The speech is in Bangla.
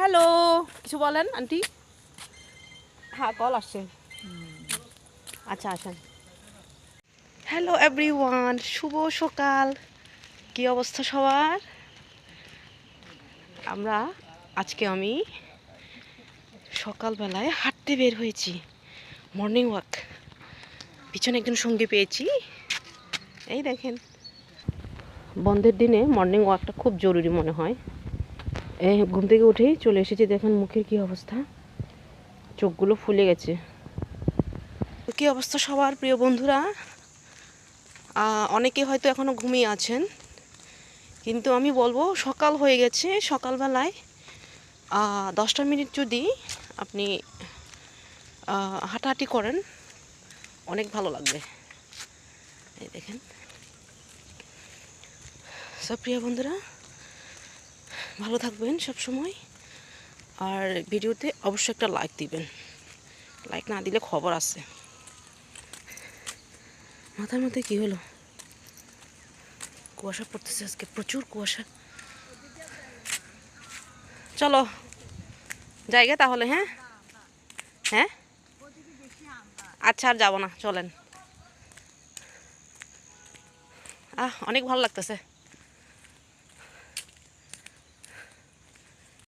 হ্যালো, কিছু বলেন আন্টি? হ্যাঁ, কল আসছে। আচ্ছা আসেন। হ্যালো এভরিওয়ান, শুভ সকাল। কি অবস্থা সবার? আমি সকালবেলায় হাঁটতে বের হয়েছি, মর্নিং ওয়াক। পিছনে একজন সঙ্গী পেয়েছি, এই দেখেন। বন্ধের দিনে মর্নিং ওয়াকটা খুব জরুরি মনে হয়। এই ঘুম থেকে উঠেই চলে এসেছি, দেখেন মুখের কি অবস্থা, চোখগুলো ফুলে গেছে। কি অবস্থা সবার প্রিয় বন্ধুরা? অনেকে হয়তো এখনও ঘুমিয়ে আছেন, কিন্তু আমি বলবো সকাল হয়ে গেছে। সকালবেলায় 10টা মিনিট যদি আপনি হাঁটাহাঁটি করেন, অনেক ভালো লাগবে। এই দেখেন। সব প্রিয় বন্ধুরা, ভালো থাকবেন সব সময়। আর ভিডিওতে অবশ্যই একটা লাইক দিবেন, লাইক না দিলে খবর আছে। মাথার মধ্যে কি হলো? কুয়াশা পড়তেছে আজকে, প্রচুর কুয়াশা। চলো জায়গা তাহলে। হ্যাঁ হ্যাঁ, আচ্ছা আর যাবো না, চলেন। অনেক ভালো লাগতেছে।